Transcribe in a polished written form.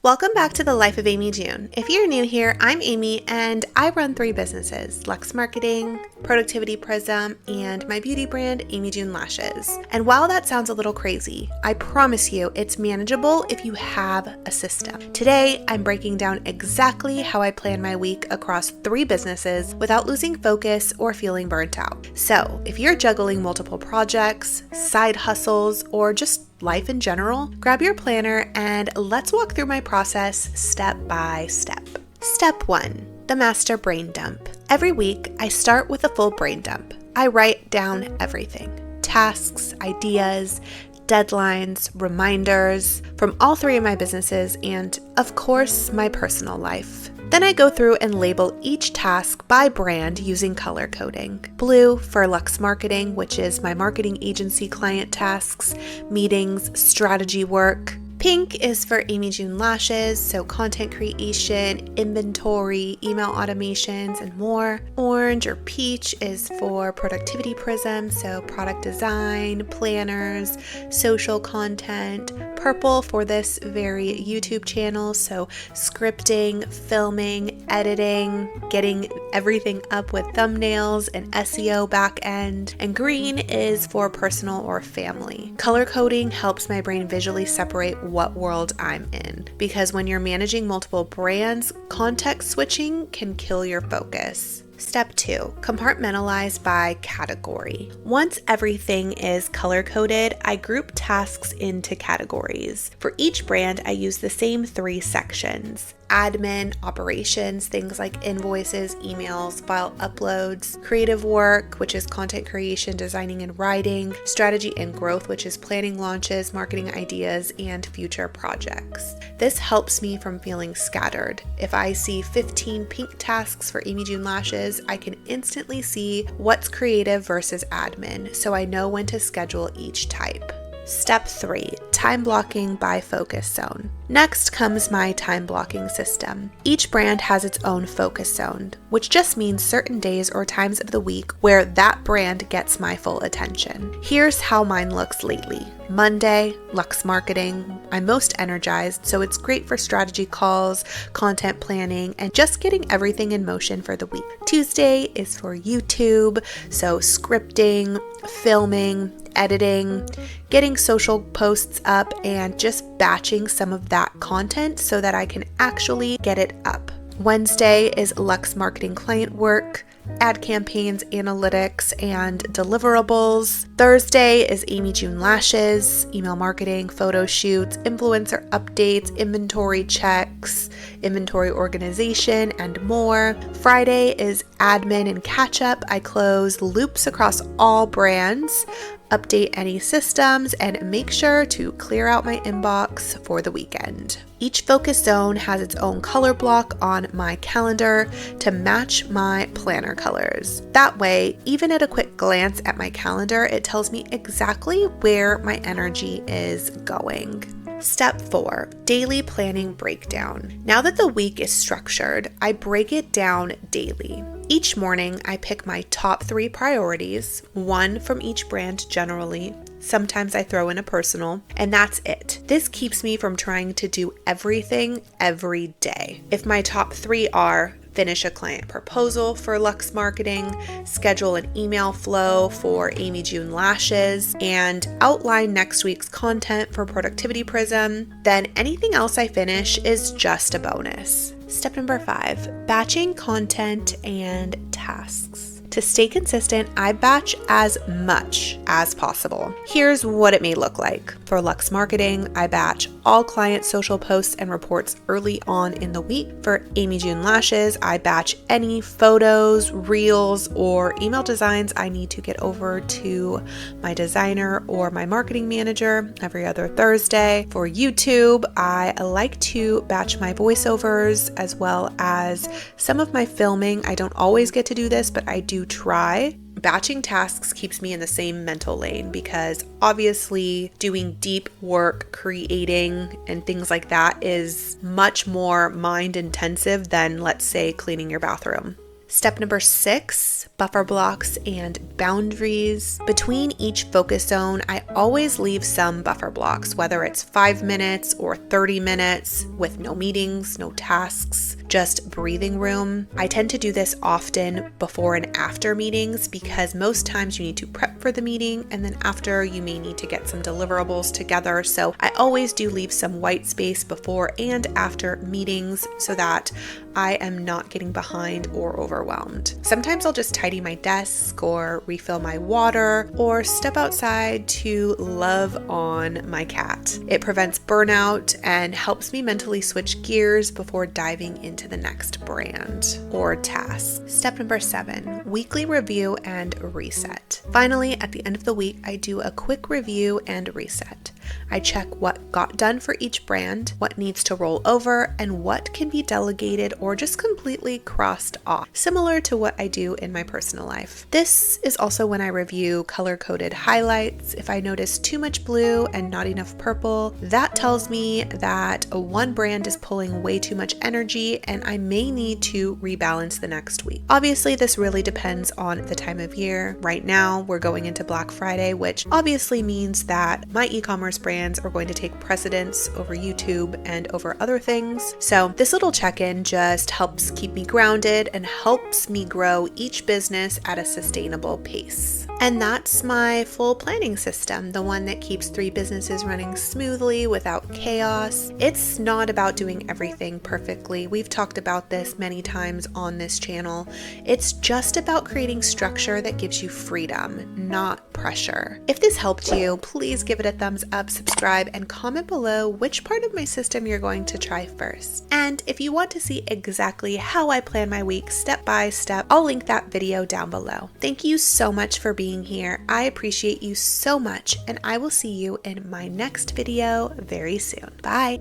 Welcome back to the Life of Amy June. If you're new here, I'm Amy and I run 3 businesses, Luxxe Marketing, Productivity Prism, and my beauty brand, Amy June Lashes. And while that sounds a little crazy, I promise you it's manageable if you have a system. Today, I'm breaking down exactly how I plan my week across 3 businesses without losing focus or feeling burnt out. So if you're juggling multiple projects, side hustles, or just life in general, grab your planner and let's walk through my process step by step. Step 1, the master brain dump. Every week, I start with a full brain dump. I write down everything: tasks, ideas, deadlines, reminders from all 3 of my businesses, and of course, my personal life. Then I go through and label each task by brand using color coding. Blue for Luxxe Marketing, which is my marketing agency client tasks, meetings, strategy work. Pink is for Amy June Lashes, so content creation, inventory, email automations, and more. Orange or peach is for Productivity Prism, so product design, planners, social content. Purple for this very YouTube channel, so scripting, filming, editing, getting everything up with thumbnails and SEO back end. And green is for personal or family. Color coding helps my brain visually separate what world I'm in, because when you're managing multiple brands, context switching can kill your focus. Step 2, compartmentalize by category. Once everything is color-coded, I group tasks into categories. For each brand, I use the same 3 sections: admin, operations, things like invoices, emails, file uploads; creative work, which is content creation, designing and writing; strategy and growth, which is planning launches, marketing ideas, and future projects. This helps me from feeling scattered. If I see 15 pink tasks for Amy June Lashes, I can instantly see what's creative versus admin, so I know when to schedule each type. Step 3, time blocking by focus zone. Next comes my time blocking system. Each brand has its own focus zone, which just means certain days or times of the week where that brand gets my full attention. Here's how mine looks lately. Monday, Luxxe Marketing. I'm most energized, so it's great for strategy calls, content planning, and just getting everything in motion for the week. Tuesday is for YouTube, so scripting, filming, editing, getting social posts up, and just batching some of that content so that I can actually get it up. Wednesday is Luxxe Marketing client work, ad campaigns, analytics, and deliverables. Thursday is Amy June Lashes, email marketing, photo shoots, influencer updates, inventory checks, inventory organization, and more. Friday is admin and catch up. I close loops across all brands, update any systems, and make sure to clear out my inbox for the weekend. Each focus zone has its own color block on my calendar to match my planner colors. That way, even at a quick glance at my calendar, it tells me exactly where my energy is going. Step 4, daily planning breakdown. Now that the week is structured, I break it down daily. Each morning, I pick my top 3 priorities, 1 from each brand generally. Sometimes I throw in a personal, and that's it. This keeps me from trying to do everything every day. If my top 3 are finish a client proposal for Luxxe Marketing, schedule an email flow for Amy June Lashes, and outline next week's content for Productivity Prism, then anything else I finish is just a bonus. Step number 5, batching content and tasks. To stay consistent, I batch as much as possible. Here's what it may look like. For Luxxe Marketing, I batch all client social posts and reports early on in the week. For Amy June Lashes, I batch any photos, reels, or email designs I need to get over to my designer or my marketing manager every other Thursday. For YouTube, I like to batch my voiceovers as well as some of my filming. I don't always get to do this, but I do try. Batching tasks keeps me in the same mental lane because obviously doing deep work, creating, and things like that is much more mind intensive than, let's say, cleaning your bathroom. Step number 6, buffer blocks and boundaries. Between each focus zone, I always leave some buffer blocks, whether it's 5 minutes or 30 minutes with no meetings, no tasks, just breathing room. I tend to do this often before and after meetings because most times you need to prep for the meeting, and then after you may need to get some deliverables together. So I always do leave some white space before and after meetings so that I am not getting behind or overwhelmed. Sometimes I'll just tidy my desk or refill my water or step outside to love on my cat. It prevents burnout and helps me mentally switch gears before diving into the next brand or task. Step number 7, weekly review and reset. Finally, at the end of the week, I do a quick review and reset. I check what got done for each brand, what needs to roll over, and what can be delegated or just completely crossed off, similar to what I do in my personal life. This is also when I review color-coded highlights. If I notice too much blue and not enough purple, that tells me that one brand is pulling way too much energy and I may need to rebalance the next week. Obviously, this really depends on the time of year. Right now, we're going into Black Friday, which obviously means that my e-commerce brands are going to take precedence over YouTube and over other things. So this little check-in just helps keep me grounded and helps me grow each business at a sustainable pace. And that's my full planning system, the one that keeps 3 businesses running smoothly without chaos. It's not about doing everything perfectly. We've talked about this many times on this channel. It's just about creating structure that gives you freedom, not pressure. If this helped you, please give it a thumbs up, subscribe, and comment below which part of my system you're going to try first. And if you want to see exactly how I plan my week step by step, I'll link that video down below. Thank you so much for being here. I appreciate you so much, and I will see you in my next video very soon. Bye.